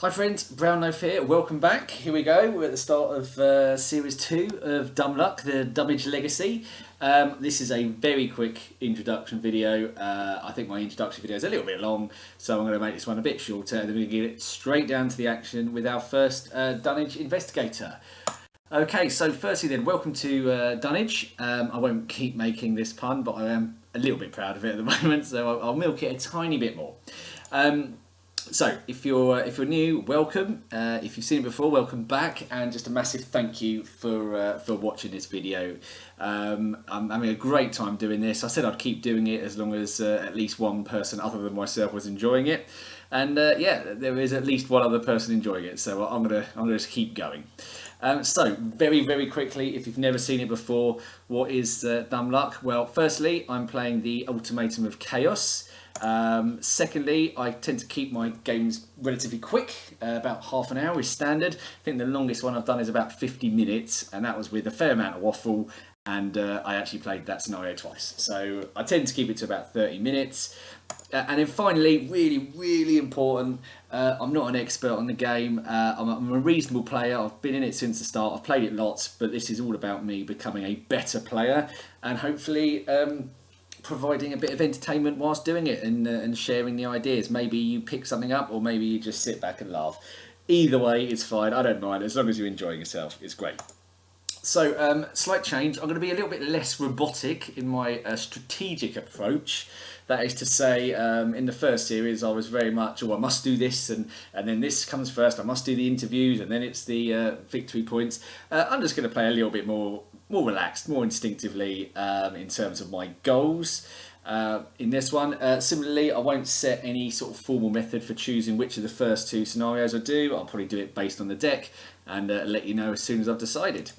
Hi friends, Brown Loaf here, welcome back. Here we go, we're at the start of Series 2 of Dumb Luck, the Dunwich Legacy. This is a very quick introduction video. I think my introduction video is a little bit long, so I'm going to make this one a bit shorter and then we're going to get straight down to the action with our first Dunwich investigator. Okay, so firstly then, welcome to Dunwich. I won't keep making this pun, but I am a little bit proud of it at the moment, so I'll milk it a tiny bit more. So, if you're new, welcome. If you've seen it before, welcome back, and just a massive thank you for watching this video. I'm having a great time doing this. I said I'd keep doing it as long as at least one person other than myself was enjoying it, and yeah, there is at least one other person enjoying it. So I'm gonna just keep going. So, very quickly, if you've never seen it before, what is Dumb Luck? Well, firstly, I'm playing the Ultimatum of Chaos. Secondly, I tend to keep my games relatively quick, about half an hour is standard. I think the longest one I've done is about 50 minutes, and that was with a fair amount of waffle, and I actually played that scenario twice. So I tend to keep it to about 30 minutes. And then finally, really important, I'm not an expert on the game. I'm a reasonable player. I've been in it since the start. I've played it lots, but this is all about me becoming a better player and hopefully providing a bit of entertainment whilst doing it and sharing the ideas. Maybe you pick something up or maybe you just sit back and laugh. Either way, it's fine. I don't mind. As long as you're enjoying yourself, it's great. So, slight change. I'm going to be a little bit less robotic in my strategic approach. That is to say, in the first series, I was very much, I must do this, and then this comes first. I must do the interviews, and then it's the victory points. I'm just going to play a little bit more relaxed, more instinctively in terms of my goals. In this one, similarly, I won't set any sort of formal method for choosing which of the first two scenarios I do. I'll probably do it based on the deck and let you know as soon as I've decided.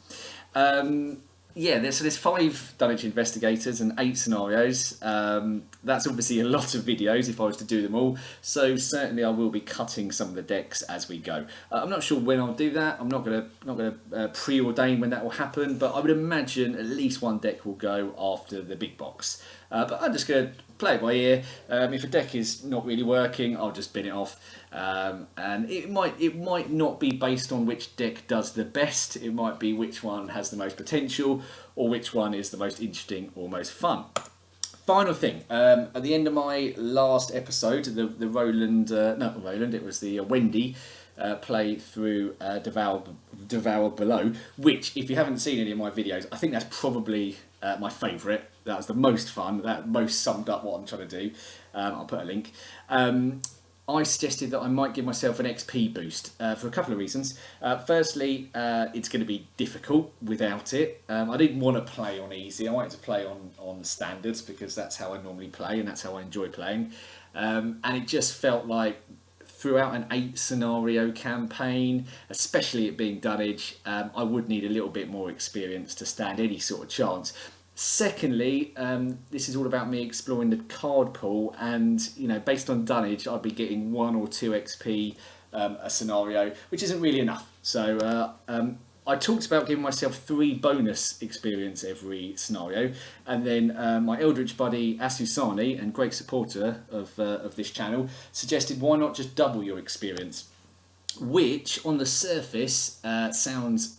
Yeah, there's 5 Dunwich investigators and 8 scenarios. That's obviously a lot of videos if I was to do them all. So certainly I will be cutting some of the decks as we go. I'm not sure when I'll do that. I'm not gonna preordain when that will happen, but I would imagine at least one deck will go after the big box. But I'm just gonna play it by ear. If a deck is not really working, I'll just bin it off. And it might not be based on which deck does the best. It might be which one has the most potential or which one is the most interesting or most fun. Final thing, at the end of my last episode, the Roland, not Roland, it was the Wendy play through Devour Below, which, if you haven't seen any of my videos, I think that's probably my favourite. That was the most fun, that most summed up what I'm trying to do. I'll put a link. I suggested that I might give myself an XP boost for a couple of reasons. Firstly, it's going to be difficult without it. I didn't want to play on easy. I wanted to play on standards because that's how I normally play and that's how I enjoy playing. And it just felt like throughout an 8 scenario campaign, especially it being Dunwich, I would need a little bit more experience to stand any sort of chance. Secondly, this is all about me exploring the card pool, and based on Dunwich, I'd be getting 1 or 2 XP a scenario, which isn't really enough. So I talked about giving myself 3 bonus experience every scenario, and then my Eldritch buddy Asusani, and great supporter of this channel, suggested why not just double your experience, which on the surface sounds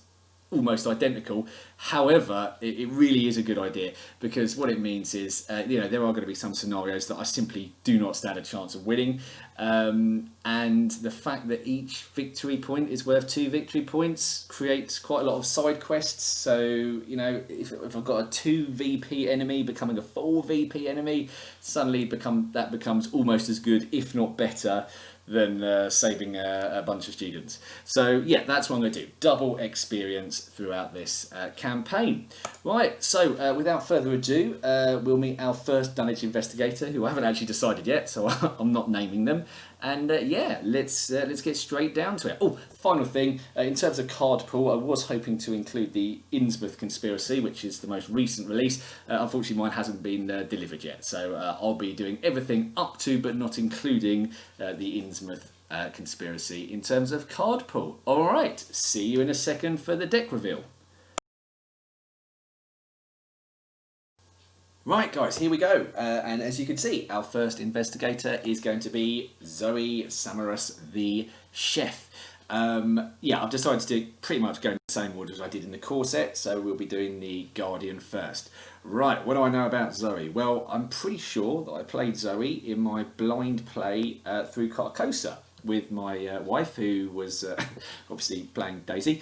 almost identical. However, it really is a good idea, because what it means is there are going to be some scenarios that I simply do not stand a chance of winning, and the fact that each victory point is worth 2 victory points creates quite a lot of side quests. So if I've got a 2 VP enemy becoming a 4 VP enemy, suddenly that becomes almost as good, if not better, than saving a bunch of students. So yeah, that's what I'm going to do. Double experience throughout this campaign. Right, so without further ado, we'll meet our first Dunwich investigator, who I haven't actually decided yet, so I'm not naming them. And yeah, let's get straight down to it. Oh, final thing, in terms of card pool, I was hoping to include the Innsmouth conspiracy, which is the most recent release. Unfortunately, mine hasn't been delivered yet, so I'll be doing everything up to but not including the Innsmouth conspiracy in terms of card pool. All right, see you in a second for the deck reveal. Right, guys, here we go. And as you can see, our first investigator is going to be Zoey Samaras, the chef. Yeah, I've decided to pretty much go in the same order as I did in the core set, so we'll be doing the Guardian first. Right, what do I know about Zoey? Well, I'm pretty sure that I played Zoey in my blind play through Carcosa with my wife, who was obviously playing Daisy.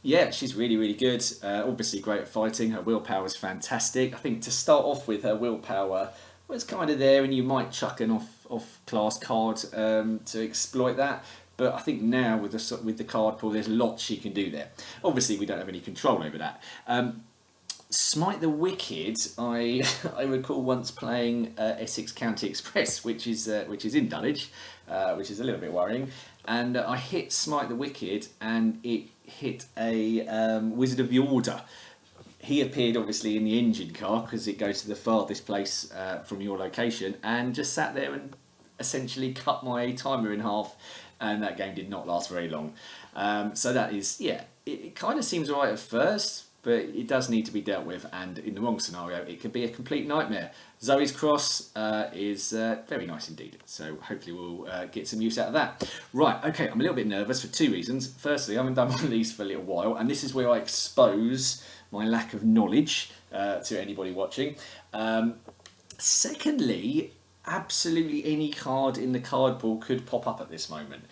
Yeah, she's really, really good. Obviously great at fighting. Her willpower is fantastic. I think to start off with, her willpower was kind of there, and you might chuck an off class card to exploit that. But I think now with the card pool, there's lots she can do there. Obviously, we don't have any control over that. Smite the Wicked, I recall once playing Essex County Express, which is in Dunwich, which is a little bit worrying. And I hit Smite the Wicked, and it hit a Wizard of the Order. He appeared obviously in the engine car because it goes to the farthest place from your location, and just sat there and essentially cut my timer in half, and that game did not last very long. So that is, yeah, it kind of seems alright at first, but it does need to be dealt with, and in the wrong scenario it could be a complete nightmare. Zoey's Cross is very nice indeed, so hopefully we'll get some use out of that. Right, okay, I'm a little bit nervous for two reasons. Firstly, I haven't done one of these for a little while, and this is where I expose my lack of knowledge to anybody watching. Secondly, absolutely any card in the card pool could pop up at this moment,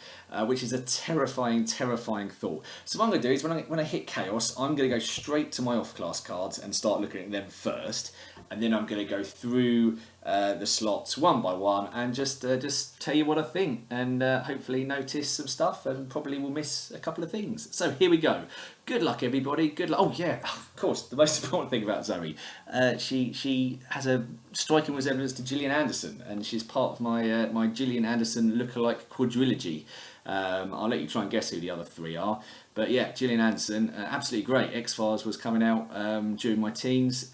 which is a terrifying thought. So what I'm going to do is when I hit Chaos, I'm going to go straight to my off-class cards and start looking at them first, and then I'm going to go through the slots one by one and just tell you what I think, and hopefully notice some stuff, and probably will miss a couple of things. So here we go. Good luck, everybody. Good luck. Oh yeah, of course. The most important thing about Zoey, she has a striking resemblance to Gillian Anderson, and she's part of my my Gillian Anderson lookalike quadrilogy. I'll let you try and guess who the other three are. But yeah, Gillian Anderson, absolutely great. X-Files was coming out during my teens.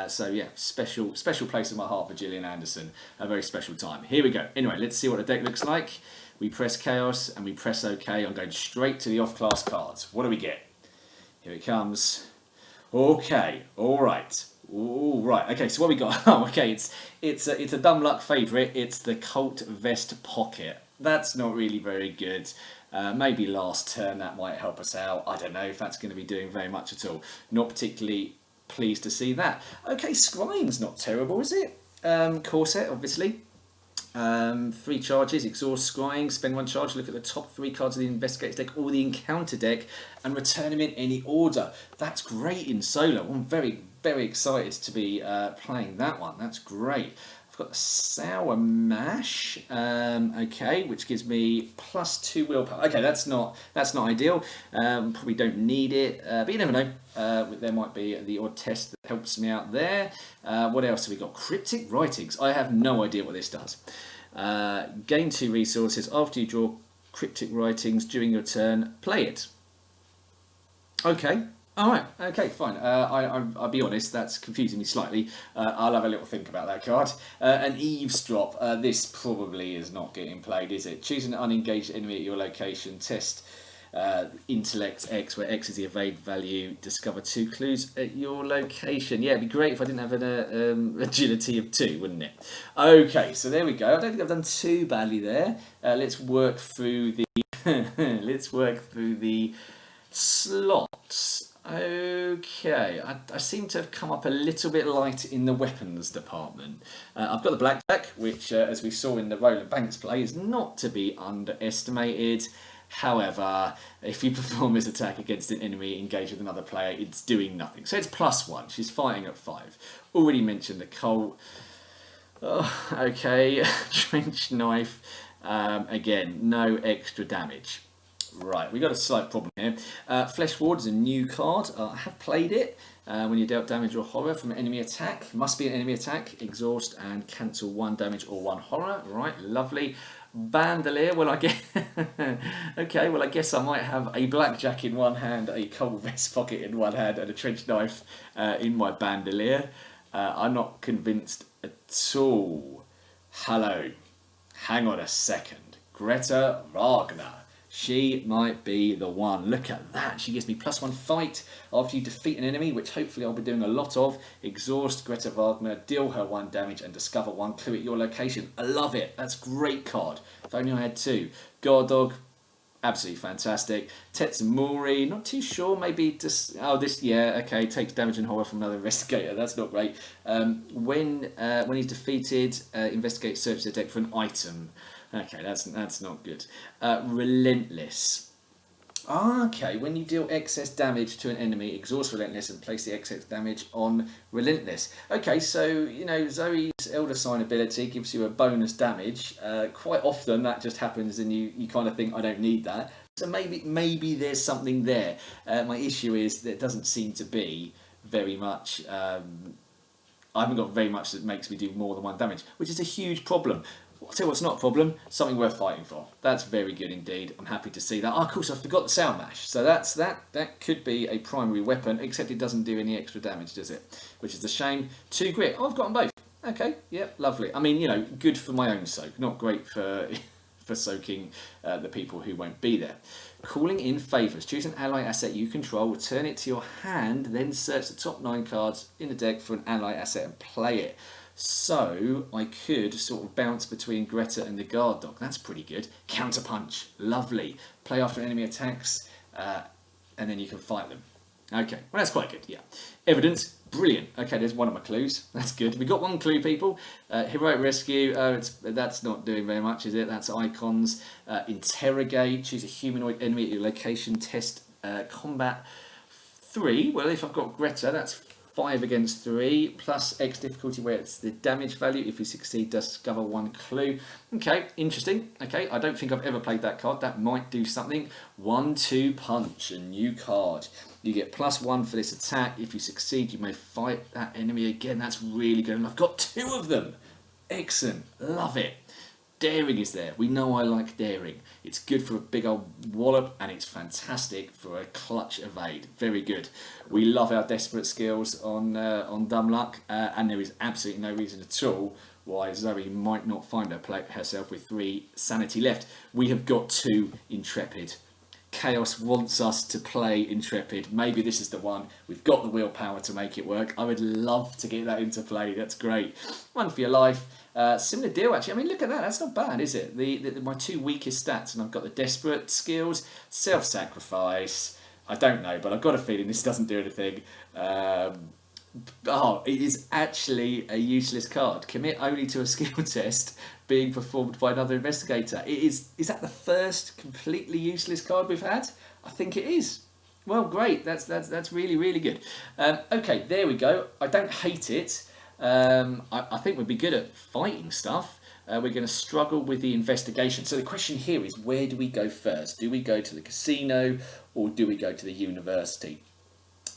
So yeah, special place in my heart for Gillian Anderson. A very special time. Here we go. Anyway, let's see what the deck looks like. We press Chaos and we press OK. I'm going straight to the off-class cards. What do we get? Here it comes. Okay, all right. All right. Okay, so what we got? Oh, okay. It's a dumb luck favourite. It's the Cult Vest Pocket. That's not really very good. Maybe last turn that might help us out. I don't know if that's going to be doing very much at all. Not particularly pleased to see that. Okay, Scrying's not terrible, is it? Corset, obviously. 3 charges, exhaust Scrying, spend 1 charge, look at the top 3 cards of the Investigator's deck or the Encounter deck and return them in any order. That's great in solo. I'm very excited to be playing that one. That's great. I've got the Sour Mash, okay, which gives me +2 willpower. Okay, that's not ideal. Probably don't need it, but you never know. There might be the odd test that helps me out there. What else have we got? Cryptic Writings. I have no idea what this does. Gain 2 resources after you draw Cryptic Writings during your turn. Play it. Okay. Alright, okay, fine. I'll be honest, that's confusing me slightly. I'll have a little think about that card. An Eavesdrop. This probably is not getting played, is it? Choose an unengaged enemy at your location. Test Intellect X, where X is the evade value. Discover 2 clues at your location. Yeah, it'd be great if I didn't have an agility of 2, wouldn't it? Okay, so there we go. I don't think I've done too badly there. Let's work through the let's work through the slots. Okay, I seem to have come up a little bit light in the weapons department. I've got the blackjack, which, as we saw in the Roland Banks play, is not to be underestimated. However, if you perform this attack against an enemy engaged with another player, it's doing nothing. So it's +1. She's fighting at 5. Already mentioned the Colt. Oh, okay, Trench Knife. Again, no extra damage. Right, we got a slight problem here. Flesh Ward is a new card. I have played it. When you dealt damage or horror from an enemy attack, must be an enemy attack. Exhaust and cancel 1 damage or 1 horror. Right, lovely. Bandolier. Well, I guess okay. Well, I guess I might have a blackjack in one hand, a Cold Vest Pocket in one hand, and a trench knife in my bandolier. I'm not convinced at all. Hello. Hang on a second. Greta Wagner. She might be the one. Look at that. She gives me +1 fight after you defeat an enemy, which hopefully I'll be doing a lot of. Exhaust Greta Wagner, deal her 1 damage and discover 1 clue at your location. I love it. That's a great card. If only I had 2. Guard Dog, absolutely fantastic. Tetsumori, not too sure, maybe just, oh, this, yeah, okay, takes damage and horror from another investigator. That's not great. When he's defeated, investigate, search the deck for an item. Okay, that's not good. Relentless. Okay, when you deal excess damage to an enemy, exhaust Relentless and place the excess damage on Relentless. Okay, so, you know, Zoey's Elder Sign ability gives you a bonus damage. Quite often that just happens and you kind of think, I don't need that. So maybe there's something there. My issue is there doesn't seem to be very much... I haven't got very much that makes me do more than 1 damage, which is a huge problem. I'll tell you what's not a problem, something worth fighting for. That's very good indeed. I'm happy to see that. Oh, of course, I forgot the Sound Mash. So that could be a primary weapon, except it doesn't do any extra damage, does it? Which is a shame. 2 grit. Oh, I've got them both. Okay, yeah, lovely. I mean, you know, good for my own soak. Not great for for soaking the people who won't be there. Calling in favours. Choose an ally asset you control, return it to your hand, then search the top 9 cards in the deck for an ally asset and play it. So I could sort of bounce between Greta and the Guard Dog. That's pretty good. Counterpunch. Lovely. Play after enemy attacks and then you can fight them. Okay, well that's quite good, yeah. Evidence. Brilliant. Okay, there's one of my clues. That's good. We got 1 clue, people. Heroic Rescue. That's not doing very much, is it? That's icons. Interrogate. Choose a humanoid enemy at your location. Test combat 3. Well, if I've got Greta, that's 5 against 3, plus X difficulty where it's the damage value. If you succeed, discover 1 clue. Okay, interesting. Okay, I don't think I've ever played that card. That might do something. 1-2 punch, a new card. You get +1 for this attack. If you succeed, you may fight that enemy again. That's really good. And I've got 2 of them. Excellent. Love it. Daring is there. We know I like daring. It's good for a big old wallop and it's fantastic for a clutch evade. Very good. We love our desperate skills on Dumb Luck and there is absolutely no reason at all why Zoey might not find herself with 3 sanity left. We have got 2 Intrepid. Chaos wants us to play Intrepid. Maybe this is the one. We've got the willpower to make it work. I would love to get that into play. That's great. 1 for your life. Similar deal actually. I mean, look at that. That's not bad, is it? My 2 weakest stats, and I've got the desperate skills, self-sacrifice. I don't know, but I've got a feeling this doesn't do anything. Oh, it is actually a useless card. Commit only to a skill test being performed by another investigator. Is that the first completely useless card we've had? I think it is. Well, great. That's really, really good. Okay, there we go. I don't hate it. I think we'd be good at fighting stuff. We're going to struggle with the investigation. So the question here is, where do we go first? Do we go to the casino or do we go to the university?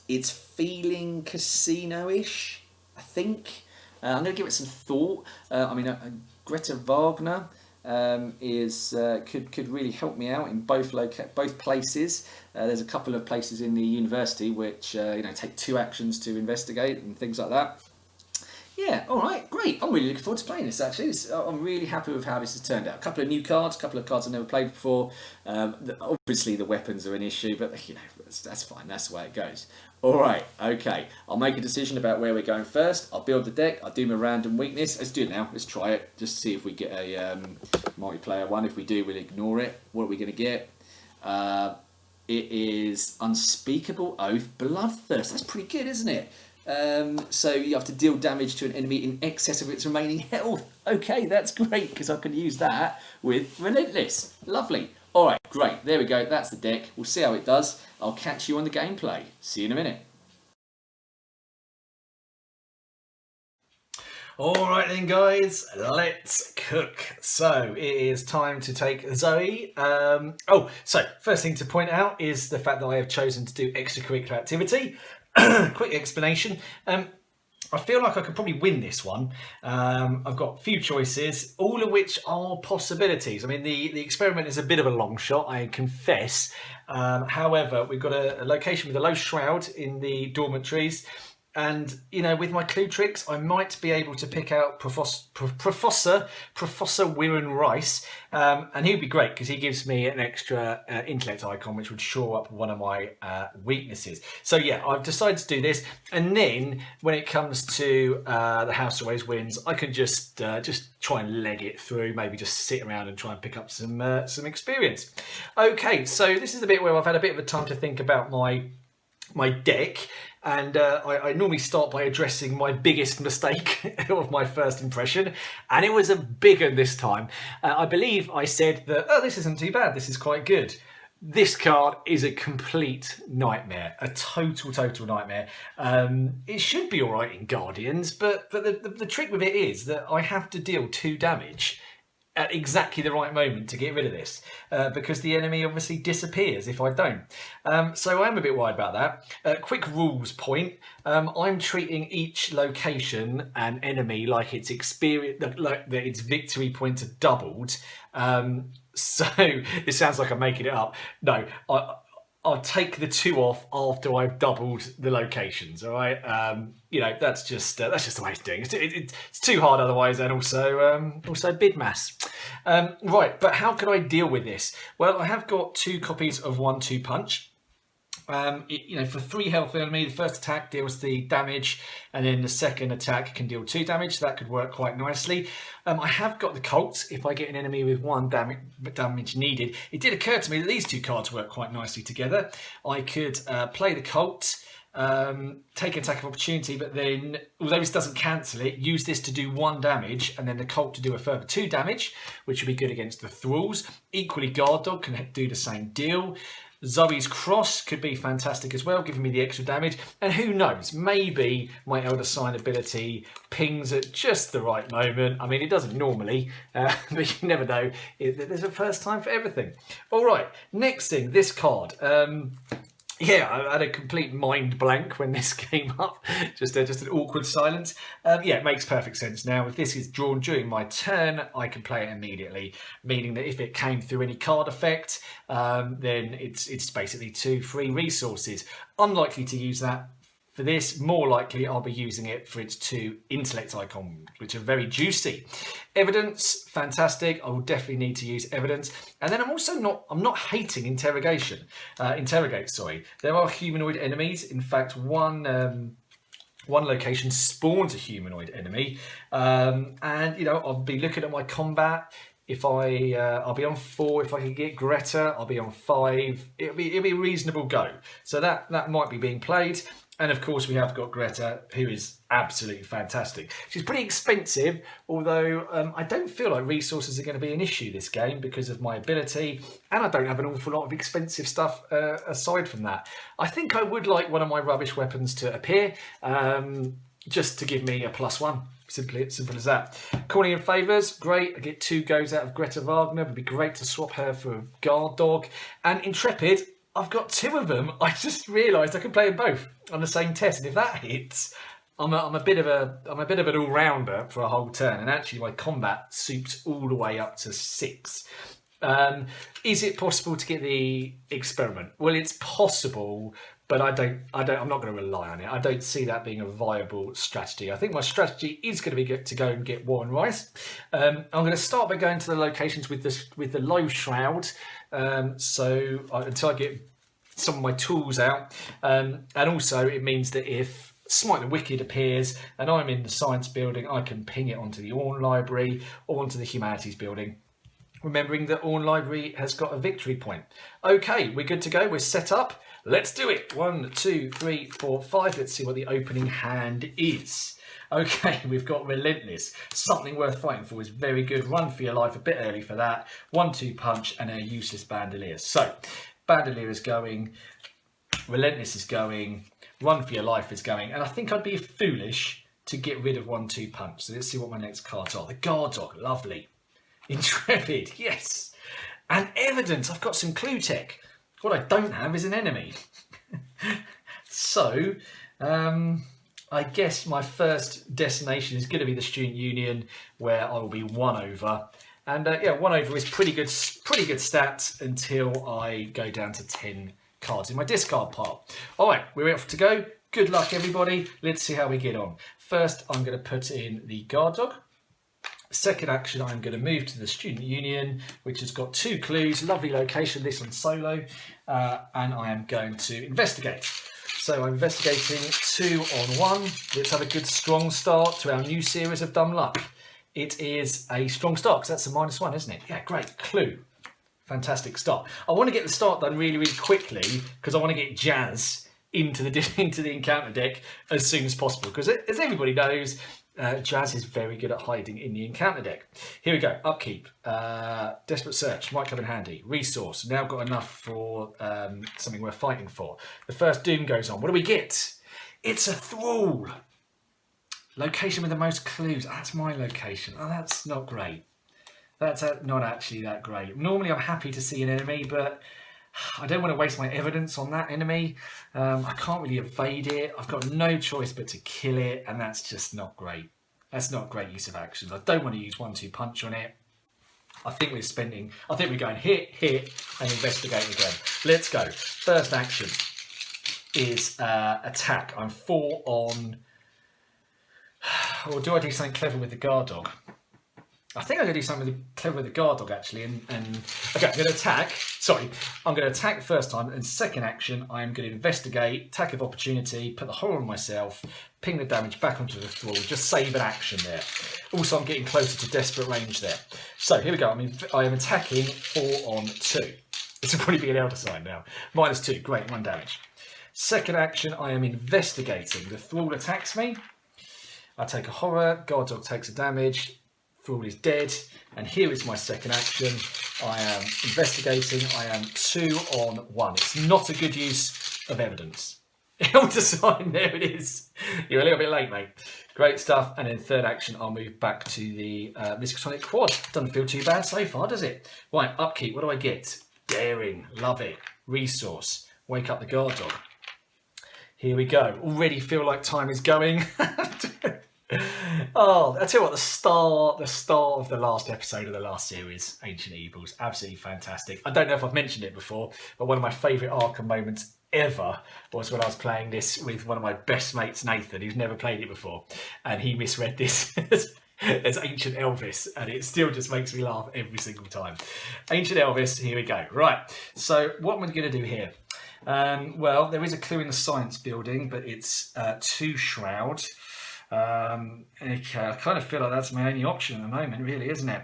It's feeling casino-ish, I think. I'm going to give it some thought. I mean, Greta Wagner could really help me out in both places. There's a couple of places in the university which take 2 actions to investigate and things like that. Yeah, all right, great. I'm really looking forward to playing this, actually. I'm really happy with how this has turned out. A couple of new cards, a couple of cards I've never played before. Obviously, the weapons are an issue, but that's fine. That's the way it goes. All right, okay. I'll make a decision about where we're going first. I'll build the deck. I'll do my random weakness. Let's do it now. Let's try it. Just see if we get a multiplayer one. If we do, we'll ignore it. What are we going to get? It is Unspeakable Oath, Bloodthirst. That's pretty good, isn't it? So you have to deal damage to an enemy in excess of its remaining health. Okay, that's great because I can use that with Relentless. Lovely. All right, great. There we go. That's the deck. We'll see how it does. I'll catch you on the gameplay. See you in a minute. All right then, guys, let's cook. So it is time to take Zoey. So first thing to point out is the fact that I have chosen to do extracurricular activity. Quick explanation. I feel like I could probably win this one. I've got a few choices, all of which are possibilities. I mean, the experiment is a bit of a long shot, I confess. However, we've got a location with a low shroud in the dormitories. And, you know, with my clue tricks, I might be able to pick out Professor Wirren Rice. And he'd be great because he gives me an extra intellect icon, which would shore up one of my weaknesses. So, yeah, I've decided to do this. And then when it comes to the house always wins, I can just try and leg it through, maybe just sit around and try and pick up some experience. Okay, so this is the bit where I've had a bit of a time to think about my deck. And I normally start by addressing my biggest mistake of my first impression. And it was a big one this time. I believe I said that, oh, this isn't too bad. This is quite good. This card is a complete nightmare, a total nightmare. It should be all right in Guardians, but the trick with it is that I have to deal 2 damage at exactly the right moment to get rid of this, because the enemy obviously disappears if I don't. So I am a bit worried about that. Quick rules point, I'm treating each location and enemy like its experience, like that its victory points are doubled. So it sounds like I'm making it up. No, I'll take the 2 off after I've doubled the locations. All right, you know, that's just the way it's doing. It's too hard otherwise, and also bid mass. Right, but how can I deal with this? Well, I have got 2 copies of 1/2 punch. You know, for 3 health enemy, the first attack deals the damage, and then the second attack can deal 2 damage. So that could work quite nicely. I have got the Colts. If I get an enemy with 1 damage needed, it did occur to me that these 2 cards work quite nicely together. I could play the Colt, take attack of opportunity, but then, although this doesn't cancel it, use this to do 1 damage, and then the Colt to do a further 2 damage, which would be good against the Thralls. Equally, Guard Dog can do the same deal. Zoey's Cross could be fantastic as well, giving me the extra damage. And who knows, maybe my Elder Sign ability pings at just the right moment. I mean, it doesn't normally, but you never know. There's a first time for everything. All right, next thing, this card. Yeah, I had a complete mind blank when this came up. Just an awkward silence. Yeah, it makes perfect sense now. If this is drawn during my turn, I can play it immediately, meaning that if it came through any card effect, then it's basically 2 free resources. Unlikely to use that for this. More likely I'll be using it for its 2 intellect icons, which are very juicy. Evidence, fantastic. I will definitely need to use evidence. And then I'm not hating interrogate, sorry. There are humanoid enemies. In fact, one location spawns a humanoid enemy. And you know, I'll be looking at my combat. If I'll be on 4. If I can get Greta, I'll be on 5. It'll be a reasonable go. So that might be being played. And of course, we have got Greta, who is absolutely fantastic. She's pretty expensive, although I don't feel like resources are going to be an issue this game because of my ability, and I don't have an awful lot of expensive stuff aside from that. I think I would like one of my rubbish weapons to appear, just to give me a +1. Simple as that. Corny and favours, great. I get 2 goes out of Greta Wagner. It would be great to swap her for a Guard Dog. And Intrepid, I've got 2 of them. I just realised I can play them both on the same test, and if that hits, I'm a bit of an all-rounder for a whole turn. And actually, my combat suits all the way up to 6. Is it possible to get the experiment? Well, it's possible, but I'm not going to rely on it. I don't see that being a viable strategy. I think my strategy is going to be to go and get Warren Rice. I'm going to start by going to the locations with the low shroud. So until I get some of my tools out, and also it means that if Smite the Wicked appears and I'm in the science building, I can ping it onto the Orn Library or onto the Humanities building, remembering that Orn Library has got a victory point. Okay, we're good to go. We're set up. Let's do it. 1, 2, 3, 4, 5. Let's see what the opening hand is. Okay, we've got Relentless. Something worth fighting for is very good. Run for your life, a bit early for that. 1/2 punch and a useless Bandolier. So, Bandolier is going. Relentless is going. Run for your life is going. And I think I'd be foolish to get rid of 1/2 punch. So let's see what my next cards are. The Guard Dog, lovely. Intrepid, yes. And Evidence, I've got some clue tech. What I don't have is an enemy. So, I guess my first destination is going to be the Student Union, where I will be 1 over. And yeah, 1 over is pretty good stats until I go down to 10 cards in my discard pile. All right, we're off to go. Good luck, everybody. Let's see how we get on. First, I'm going to put in the guard dog. Second action, I'm going to move to the student union, which has got 2 clues. Lovely location, this on solo. And I am going to investigate. So I'm investigating 2 on 1. Let's have a good strong start to our new series of Dumb Luck. It is a strong start because that's a -1, isn't it? Yeah, great. Clue. Fantastic start. I want to get the start done really, really quickly because I want to get Jazz into the encounter deck as soon as possible. Because as everybody knows, Jazz is very good at hiding in the encounter deck. Here we go. Upkeep. Desperate search might come in handy. Resource. Now got enough for something we're fighting for. The first doom goes on. What do we get? It's a thrall. Location with the most clues. That's my location. Oh, that's not great. That's not actually that great. Normally I'm happy to see an enemy, but I don't want to waste my evidence on that enemy. I can't really evade it. I've got no choice but to kill it, and that's just not great. That's not great use of actions. I don't want to use 1-2 punch on it. I think we're going hit, and investigate again. Let's go. First action is attack. I'm 4 on... Or do I do something clever with the guard dog? I think I'm going to do something clever with the guard dog, actually. Okay, I'm going to attack. Sorry, I'm going to attack the first time. And second action, I'm going to investigate, attack of opportunity, put the horror on myself, ping the damage back onto the thrall, just save an action there. Also, I'm getting closer to desperate range there. So here we go. I am attacking 4 on 2. This will probably be an elder sign now. -2, great, 1 damage. Second action, I am investigating. The thrall attacks me. I take a horror, guard dog takes a damage. Thrall is dead, and here is my second action. I am investigating. I am 2 on 1. It's not a good use of evidence. Elder sign, there it is. You're a little bit late, mate. Great stuff. And then third action, I'll move back to the miscatonic quad. Doesn't feel too bad so far, does it? Right, upkeep. What do I get? Daring, love it. Resource, wake up the guard dog. Here we go. Already feel like time is going. Oh, I tell you what, the start of the last episode of the last series, Ancient Evils, absolutely fantastic. I don't know if I've mentioned it before, but one of my favourite Arkham moments ever was when I was playing this with one of my best mates, Nathan, who's never played it before, and he misread this as Ancient Elvis, and it still just makes me laugh every single time. Ancient Elvis, here we go. Right, so what am I going to do here? Well, there is a clue in the science building, but it's 2 shroud. Okay, I kind of feel like that's my only option at the moment, really, isn't it?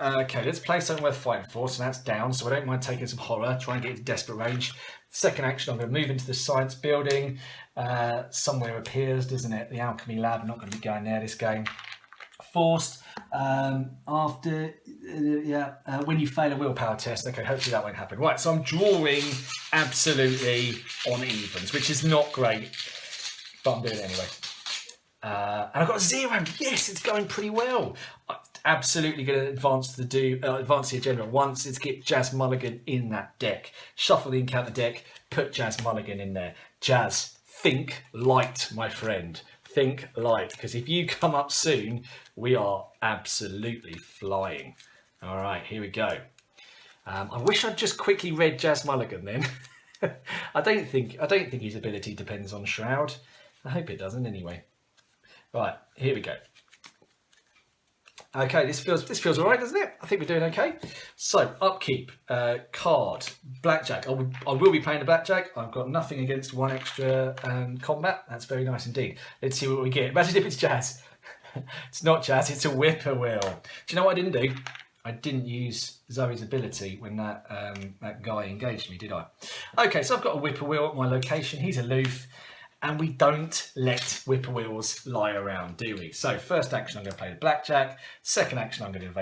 Okay, let's play something worth fighting for, so that's down, so I don't mind taking some horror, try and get into desperate range. Second action, I'm going to move into the science building. Somewhere appears, doesn't it? The alchemy lab, not going to be going there this game. Forced, when you fail a willpower test. Okay, hopefully that won't happen. Right, so I'm drawing absolutely on evens, which is not great. But I'm doing it anyway. And I've got 0. Yes, it's going pretty well. I'm absolutely going to advance the agenda once. It's get Jazz Mulligan in that deck. Shuffle the encounter deck. Put Jazz Mulligan in there. Jazz, think light, my friend. Think light. Because if you come up soon, we are absolutely flying. All right, here we go. I wish I'd just quickly read Jazz Mulligan then. I don't think his ability depends on Shroud. I hope it doesn't anyway. Right, here we go. Okay, this feels all right, doesn't it? I think we're doing okay. So, upkeep, card, blackjack. I will be playing the blackjack. I've got nothing against 1 extra combat. That's very nice indeed. Let's see what we get. Imagine if it's Jazz. It's not Jazz, it's a whippoorwill. Do you know what I didn't do? I didn't use Zoe's ability when that guy engaged me, did I? Okay, so I've got a whippoorwill at my location. He's aloof. And we don't let whippoorwills lie around, do we? So first action, I'm going to play the blackjack. Second action, I'm going to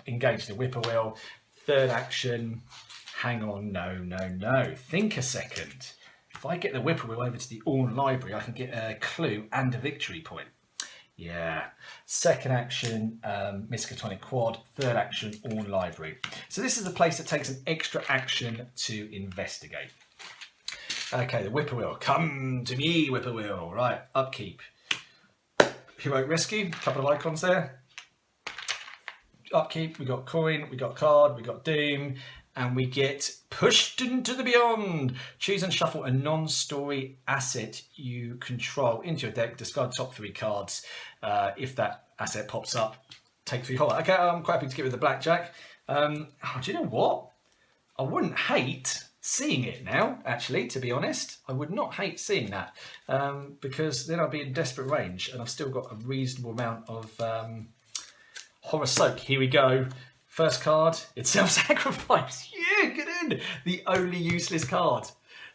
engage the whippoorwill. Third action, hang on, no. Think a second. If I get the whippoorwill over to the Orn Library, I can get a clue and a victory point. Yeah. Second action, Miskatonic Quad. Third action, Orn Library. So this is the place that takes an extra action to investigate. Okay, the whippoorwill. Come to me, whippoorwill. Right, upkeep. Heroic rescue. A couple of icons there. Upkeep. We got coin. We got card. We got doom. and we get pushed into the beyond. Choose and shuffle a non-story asset you control into your deck. Discard top 3 cards. If that asset pops up, take 3 whole. Okay, I'm quite happy to get rid of the blackjack. Do you know what? I wouldn't hate seeing it now, actually, to be honest. I would not hate seeing that because then I'd be in desperate range and I've still got a reasonable amount of horror soak. Here we go. First card, it's self-sacrifice. Yeah, get in. The only useless card.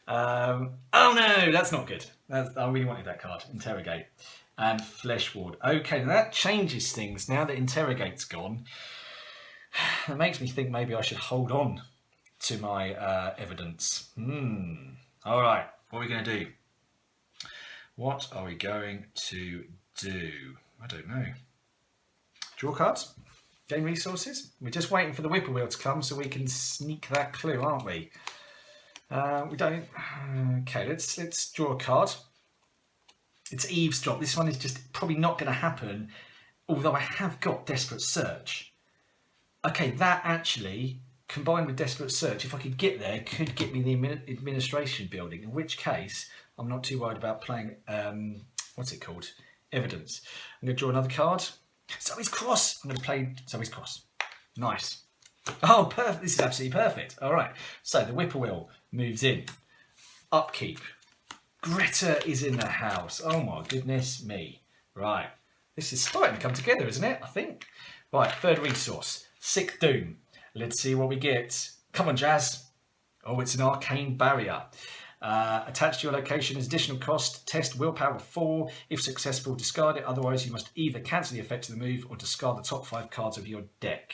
Oh no, that's not good. I really wanted that card. Interrogate. And Flesh Ward. Okay, now that changes things. Now that Interrogate's gone, that makes me think maybe I should hold on to my evidence. All right, what are we going to do? What are we going to do? I don't know. Draw cards? Gain resources? We're just waiting for the whippoorwill to come so we can sneak that clue, aren't we? We don't... Okay, let's draw a card. It's eavesdrop. This one is just probably not going to happen, although I have got Desperate Search. Okay, that actually, combined with Desperate Search, if I could get there, could get me the administration building, in which case I'm not too worried about playing, what's it called? Evidence. I'm going to draw another card. Zoey's Cross. I'm going to play Zoey's Cross. Nice. Oh, perfect. This is absolutely perfect. All right. So the whippoorwill moves in. Upkeep. Greta is in the house. Oh my goodness me. Right. This is starting to come together, isn't it? I think. Right. Third resource. Sixth Doom. Let's see what we get. Come on, Jazz. Oh, it's an arcane barrier. Attached to your location is additional cost. Test willpower 4. If successful, discard it. Otherwise, you must either cancel the effect of the move or discard the top 5 cards of your deck.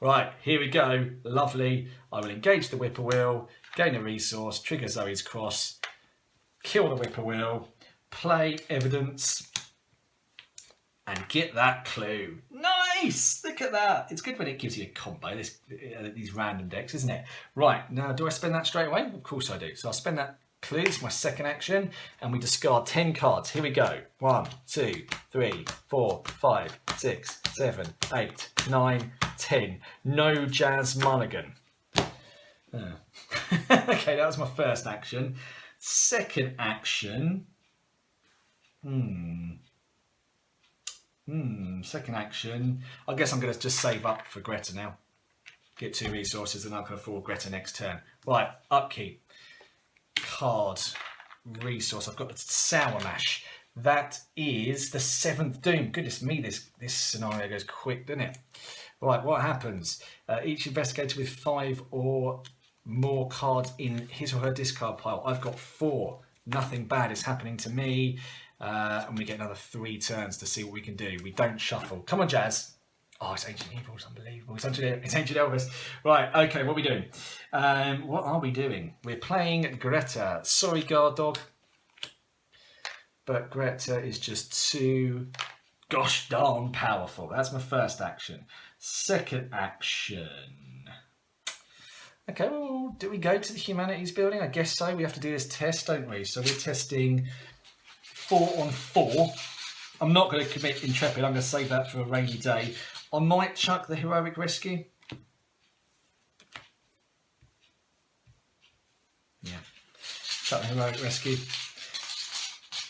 Right, here we go. Lovely. I will engage the whippoorwill, gain a resource, trigger Zoey's Cross, kill the whippoorwill, play evidence, and get that clue. Nice! Look at that. It's good when it gives you a combo, these random decks, isn't it? Right, now do I spend that straight away? Of course I do. So I'll spend that clue, it's my second action, and we discard 10 cards. Here we go. 1, 2, 3, 4, 5, 6, 7, 8, 9, 10. No Jazz Mulligan. Okay, that was my first action. Second action. Second action. I guess I'm going to just save up for Greta now. Get 2 resources and I can afford Greta next turn. Right, upkeep. Card. Resource. I've got the Sour Mash. That is the 7th Doom. Goodness me, this scenario goes quick, doesn't it? Right, what happens? Each investigator with 5 or more cards in his or her discard pile. I've got 4. Nothing bad is happening to me. And we get another 3 turns to see what we can do. We don't shuffle. Come on, Jazz. Oh, it's Ancient Evil. It's unbelievable. It's Ancient Elvis. Right, okay, what are we doing? What are we doing? We're playing Greta. Sorry, guard dog. But Greta is just too gosh darn powerful. That's my first action. Second action. Okay, well, do we go to the Humanities building? I guess so. We have to do this test, don't we? So we're testing 4 on 4. I'm not going to commit Intrepid. I'm going to save that for a rainy day. I might chuck the Heroic Rescue. Yeah. Chuck the Heroic Rescue.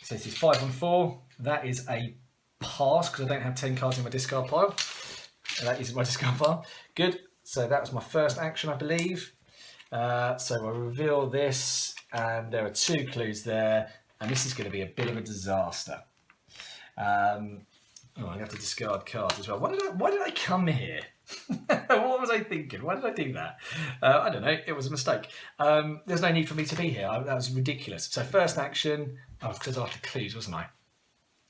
So this is 5 on 4. That is a pass because I don't have 10 cards in my discard pile. That is my discard pile. Good. So that was my first action, I believe. So I reveal this, and there are 2 clues there, and this is going to be a bit of a disaster. I have to discard cards as well. Why did I come here? What was I thinking? Why did I do that? I don't know. It was a mistake. There's no need for me to be here. That was ridiculous. So first action, because I had the clues, wasn't I?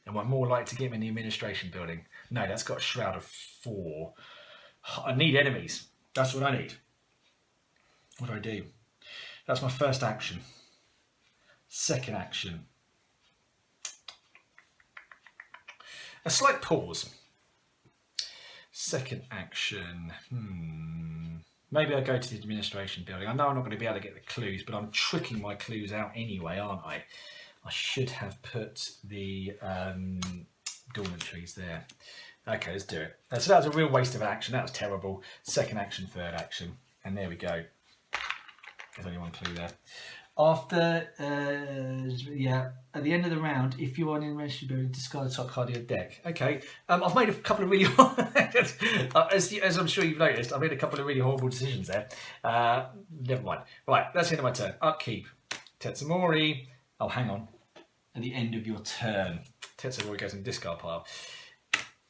Am I more likely to get him in the administration building? No, that's got a shroud of 4. I need enemies. That's what I need. What do I do? That's my first action. Second action. A slight pause. Second action. Maybe I go to the administration building. I know I'm not going to be able to get the clues, but I'm tricking my clues out anyway, aren't I? I should have put the dormitories there. Okay, let's do it. So that was a real waste of action. That was terrible. Second action, third action. And there we go. There's only one clue there. After, at the end of the round, if you are in a discard the top card of your deck. Okay, I've made a couple of really, as I'm sure you've noticed, I've made a couple of really horrible decisions there. Never mind. Right, that's the end of my turn. Upkeep. Tetsamori. Oh, hang on. At the end of your turn, Tetsamori goes in the discard pile.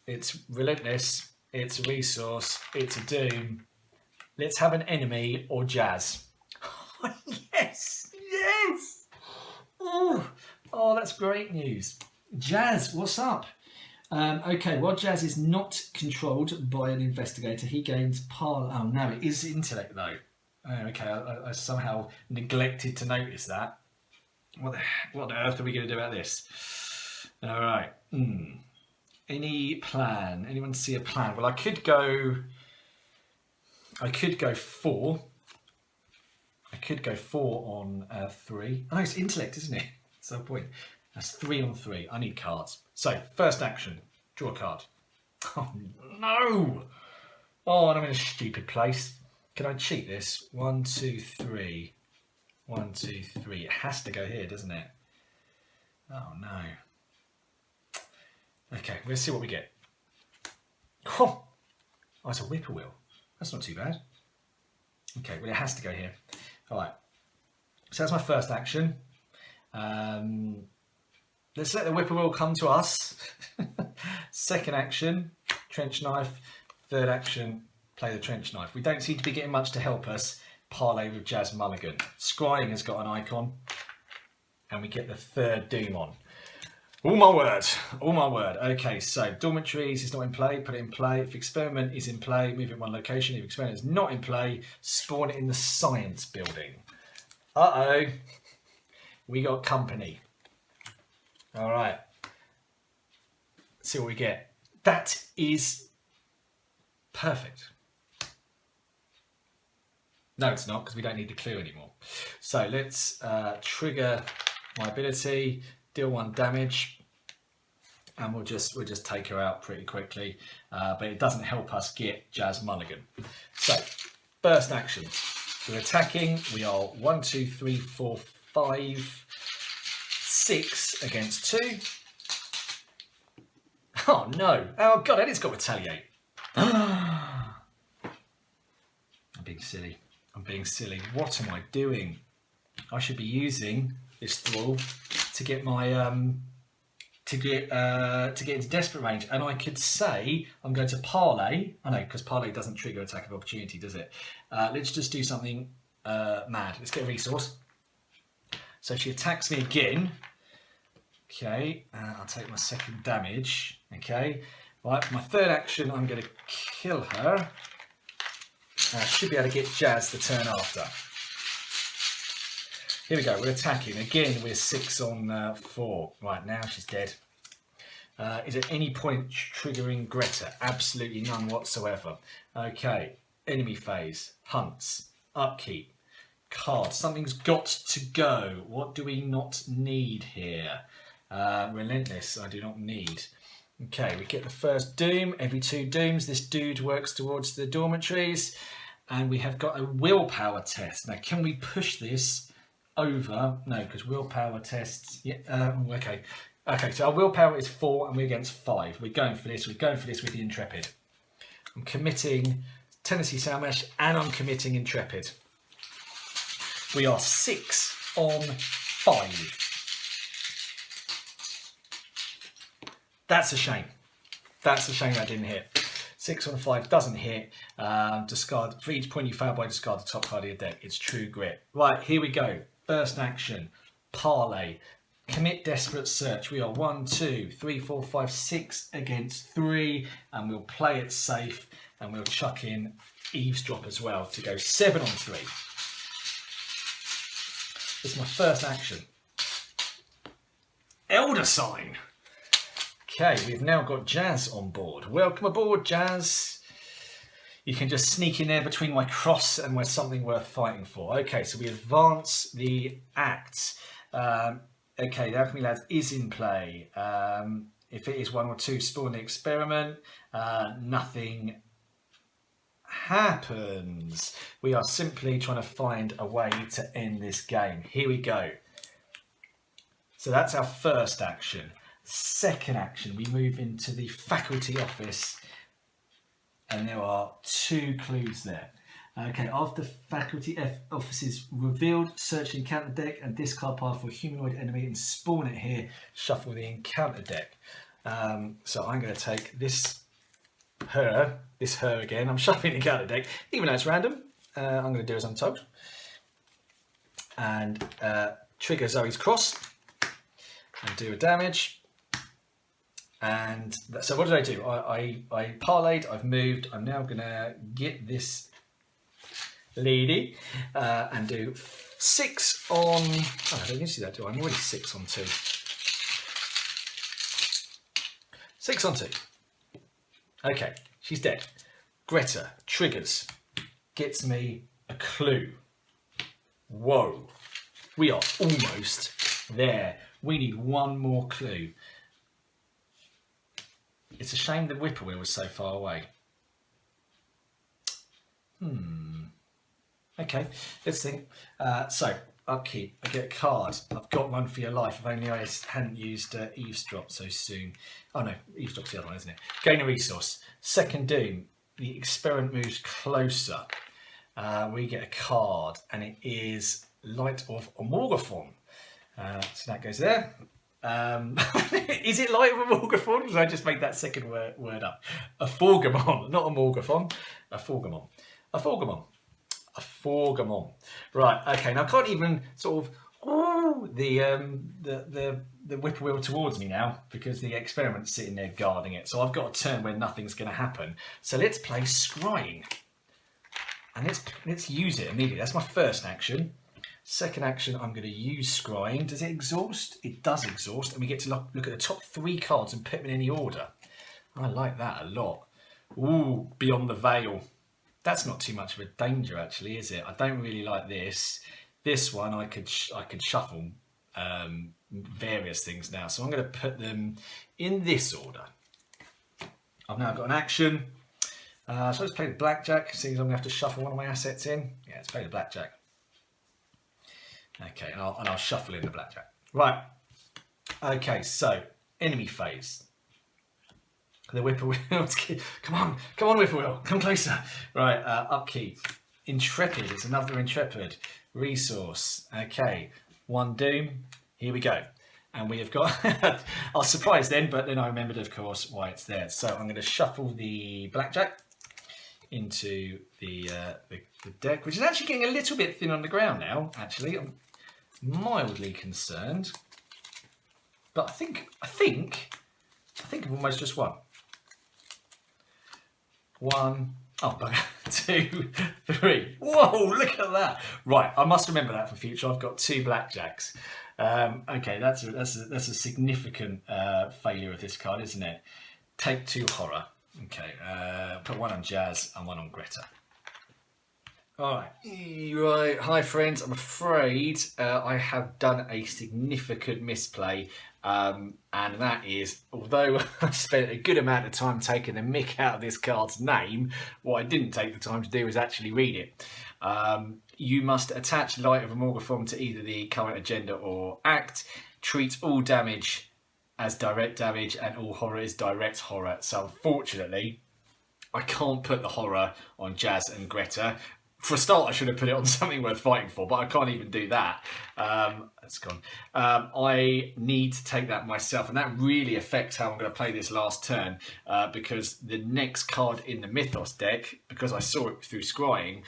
It's relentless. It's a resource. It's a doom. Let's have an enemy or Jazz. Yes, yes. Oh, that's great news. Jazz, what's up? Okay, while Jazz is not controlled by an investigator, he gains Oh no, it is intellect though. Oh, okay, I somehow neglected to notice that. What on earth are we going to do about this? All right. Any plan? Anyone see a plan? Well, I could go 4. I could go 4 on 3. Oh, it's intellect, isn't it? That's the point. That's 3 on 3. I need cards. So, first action. Draw a card. Oh, no! Oh, and I'm in a stupid place. Can I cheat this? 1, 2, 3. 1, 2, 3. It has to go here, doesn't it? Oh, no. Okay, let's see what we get. Oh, it's a whippoorwill. That's not too bad. Okay, well, it has to go here. All right. So that's my first action. Let's let the whippoorwill come to us. Second action, trench knife. Third action, play the trench knife. We don't seem to be getting much to help us. Parlay with Jazz Mulligan. Scrying has got an icon. And we get the third doom on. Oh my word, oh my word. Okay, so dormitories is not in play, put it in play. If experiment is in play, move it one location. If experiment is not in play, spawn it in the science building. Uh-oh, we got company. All right, let's see what we get. That is perfect. No, it's not, because we don't need the clue anymore. So let's trigger my ability. Deal 1 damage, and we'll just take her out pretty quickly, but it doesn't help us get Jazz Mulligan. So, first action, we're attacking. We are 1, 2, 3, 4, 5, 6 against 2. Oh no! Oh god, and it's got retaliate. I'm being silly. I'm being silly. What am I doing? I should be using this thrall to get my to get into desperate range, and I could say I'm going to parlay. I know, because parlay doesn't trigger attack of opportunity, does it? Let's just do something mad. Let's get a resource. So she attacks me again. Okay, I'll take my second damage. Okay, right. For my third action, I'm going to kill her. I should be able to get Jazz the turn after. Here we go, we're attacking. Again, we're 6 on 4. Right, now she's dead. Is at any point triggering Greta? Absolutely none whatsoever. Okay, enemy phase, hunts, upkeep, card. Something's got to go. What do we not need here? Relentless, I do not need. Okay, we get the first doom. Every 2 dooms, this dude works towards the dormitories. And we have got a willpower test. Now, can we push this over? No, because willpower tests. Yeah. Okay. Okay. So our willpower is 4, and we're against 5. We're going for this. We're going for this with the Intrepid. I'm committing Tennessee Samaras, and I'm committing Intrepid. We are 6 on 5. That's a shame. That's a shame that didn't hit. 6 on 5 doesn't hit. Discard for each point you fail by discard the top card of your deck. It's True Grit. Right, here we go. First action, parlay, commit desperate search. We are 1, 2, 3, 4, 5, 6 against 3, and we'll play it safe, and we'll chuck in eavesdrop as well to go 7 on 3. This is my first action. Elder Sign. Okay, we've now got Jazz on board. Welcome aboard, Jazz. You can just sneak in there between my cross and where something worth fighting for. Okay, so we advance the act. Okay, the Alchemy Lads is in play. If it is 1 or 2, spawn the experiment. Nothing happens. We are simply trying to find a way to end this game. Here we go. So that's our first action. Second action, we move into the faculty office, and there are 2 clues there. Okay, after faculty office is revealed, search the encounter deck and discard pile for a humanoid enemy and spawn it here. Shuffle the encounter deck. So I'm going to take this her again. I'm shuffling the encounter deck, even though it's random. I'm going to do as I'm told. And trigger Zoey's cross and do a damage. And so what did I do? I parlayed, I've moved. I'm now going to get this lady and do 6 on... Oh, I don't need to see that, do I? I'm already 6 on 2. 6 on 2. Okay, she's dead. Greta triggers, gets me a clue. Whoa, we are almost there. We need 1 more clue. It's a shame the whippoorwill was so far away. Okay, let's think. So, upkeep. I get a card. I've got one for your life. If only I hadn't used eavesdrop so soon. Oh no, eavesdrop's the other one, isn't it? Gain a resource. Second doom. The experiment moves closer. We get a card, and it is Light of Amorgathon. So that goes there. Is it Light of Amorgathon? Or did I just make that second word up? A Forgamon, not a Morgathon. A Forgamon. A Forgamon. A Forgamon. Right. Okay. Now I can't even sort of the whippoorwill towards me now because the experiment's sitting there guarding it. So I've got a turn where nothing's going to happen. So let's play Scrying, and let's use it immediately. That's my first action. Second action, I'm going to use Scrying. Does it exhaust? It does exhaust, and we get to look at the top 3 cards and put them in any order. I like that a lot. Ooh, Beyond the Veil. That's not too much of a danger, actually, is it? I don't really like this. This one, I could shuffle various things now. So I'm going to put them in this order. I've now got an action. So let's play the blackjack. Seems I'm going to have to shuffle one of my assets in. Yeah, let's play the blackjack. Okay, and I'll shuffle in the blackjack. Right. Okay, so enemy phase. The whippoorwill. Come on, whippoorwill, come closer. Right, upkeep. Intrepid, it's another intrepid. Resource. Okay, 1 doom. Here we go. And we have got... I was surprised then, but then I remembered, of course, why it's there. So I'm going to shuffle the blackjack into the deck, which is actually getting a little bit thin on the ground now, actually. I'm mildly concerned. But I think I've almost just won. 1, oh, 2, 3. Whoa, look at that. Right, I must remember that for future. I've got 2 blackjacks. Okay, that's a significant failure of this card, isn't it? Take 2 horror. Okay, put 1 on Jazz and 1 on Greta. All right. Hi friends. I'm afraid I have done a significant misplay, and that is, although I spent a good amount of time taking the mick out of this card's name, what I didn't take the time to do was actually read it. You must attach Light of Amorgathon to either the current agenda or act. Treat all damage as direct damage, and all horror is direct horror. So unfortunately, I can't put the horror on Jazz and Greta. For a start, I should have put it on something worth fighting for, but I can't even do that. That's gone. I need to take that myself, and that really affects how I'm going to play this last turn, because the next card in the Mythos deck, because I saw it through Scrying,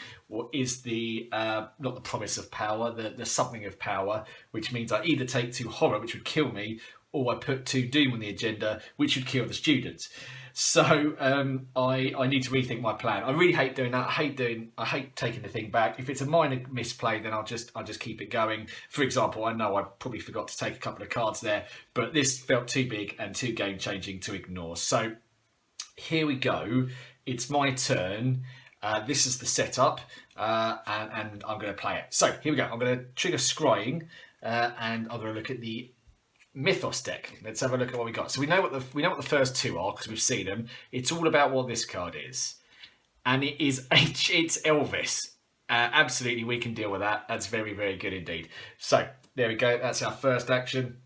is the, not the Promise of Power, the Something of Power, which means I either take 2 horror, which would kill me, or I put 2 doom on the agenda, which would kill the students. So I need to rethink my plan. I really hate doing that. I hate taking the thing back. If it's a minor misplay, then I'll just keep it going. For example, I know I probably forgot to take a couple of cards there, but this felt too big and too game changing to ignore. So here we go. It's my turn. This is the setup, and I'm going to play it. So here we go. I'm going to trigger Scrying, and I'm going to look at the Mythos deck. Let's have a look at what we got. So we know what the first two are because we've seen them. It's all about what this card is, and it's Elvis. Absolutely, we can deal with that. That's very, very good indeed. So there we go. That's our first action.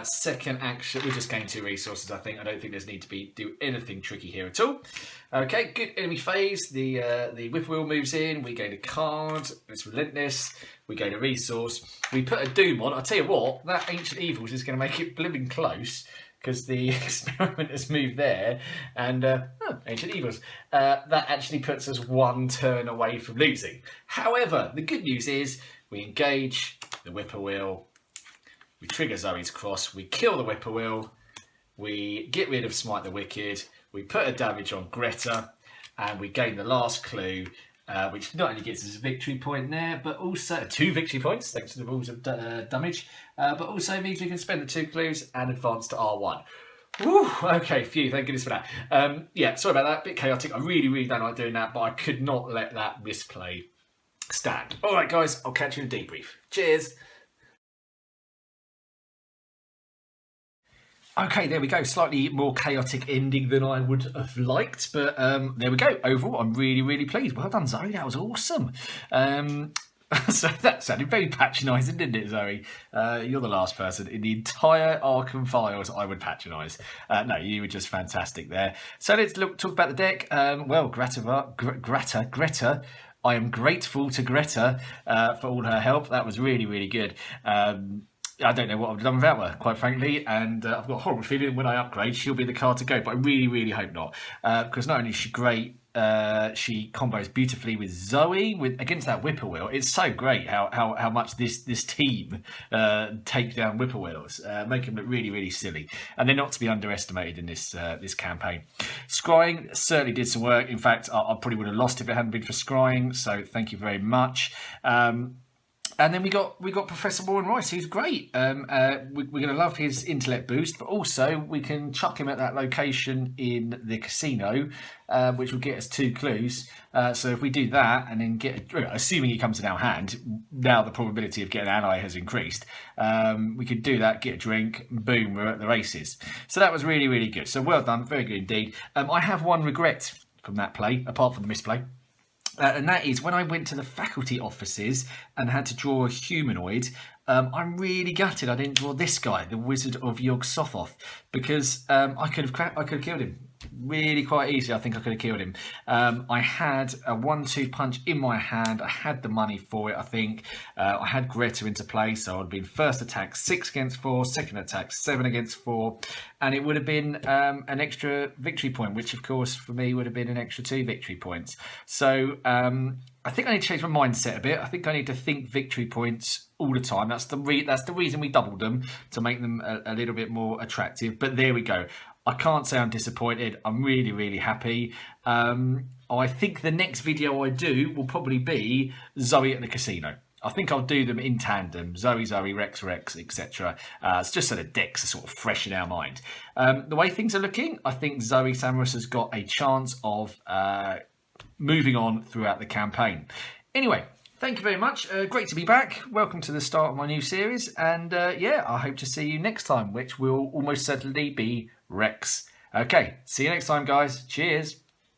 Second action, we just gain 2 resources. I don't think there's need to do anything tricky here at all. Okay, good enemy phase. The whippoorwill moves in. We gain a card. It's relentless. We gain a resource. We put a doom on. I'll tell you what, that ancient evils is going to make it blooming close because the experiment has moved there. And ancient evils. That actually puts us 1 turn away from losing. However, the good news is we engage the whippoorwill. We trigger Zoey's cross, we kill the whippoorwill, we get rid of Smite the Wicked, we put a damage on Greta, and we gain the last clue, which not only gets us a victory point there, but also 2 victory points, thanks to the rules of damage, but also means we can spend the 2 clues and advance to R1. Woo, okay, phew, thank goodness for that. Yeah, sorry about that, a bit chaotic. I really, really don't like doing that, but I could not let that misplay stand. All right, guys, I'll catch you in a debrief. Cheers. Okay, there we go. Slightly more chaotic ending than I would have liked, but there we go. Overall, I'm really, really pleased. Well done, Zoey. That was awesome. So that sounded very patronising, didn't it, Zoey? You're the last person in the entire Arkham Files I would patronise. No, you were just fantastic there. So let's talk about the deck. Well, Greta. I am grateful to Greta for all her help. That was really, really good. I don't know what I've done without her, quite frankly, and I've got a horrible feeling when I upgrade, she'll be the card to go, but I really, really hope not, because not only is she great, she combos beautifully with Zoey, against that whippoorwill. It's so great how much this team take down whippoorwills, make them look really, really silly, and they're not to be underestimated in this campaign. Scrying certainly did some work. In fact, I probably would have lost if it hadn't been for scrying, so thank you very much. And then we got Professor Warren Royce, who's great. We're going to love his intellect boost, but also we can chuck him at that location in the casino, which will get us 2 clues. So if we do that and then assuming he comes in our hand, now the probability of getting an ally has increased. We could do that, get a drink, boom, we're at the races. So that was really, really good. So well done, very good indeed. I have one regret from that play, apart from the misplay. And that is when I went to the faculty offices and had to draw a humanoid. I'm really gutted I didn't draw this guy, the Wizard of Yog-Sothoth, because I could have killed him really quite easily. I think I could have killed him. I had a 1-2 punch in my hand. I had the money for it. I think I had Greta into play, so I'd been first attack 6 against 4, second attack 7 against 4, and it would have been an extra victory point, which of course for me would have been an extra 2 victory points. So I think I need to change my mindset a bit. I think I need to think victory points all the time. That's the reason we doubled them, to make them a little bit more attractive. But there we go. I can't say I'm disappointed. I'm really, really happy. I think the next video I do will probably be Zoey at the casino. I think I'll do them in tandem, Zoey, Rex, etc. It's just so the decks are sort of fresh in our mind. The way things are looking, I think Zoey Samaras has got a chance of moving on throughout the campaign. Anyway, thank you very much. Great to be back. Welcome to the start of my new series. And yeah, I hope to see you next time, which will almost certainly be Rex. Okay, see you next time, guys. Cheers.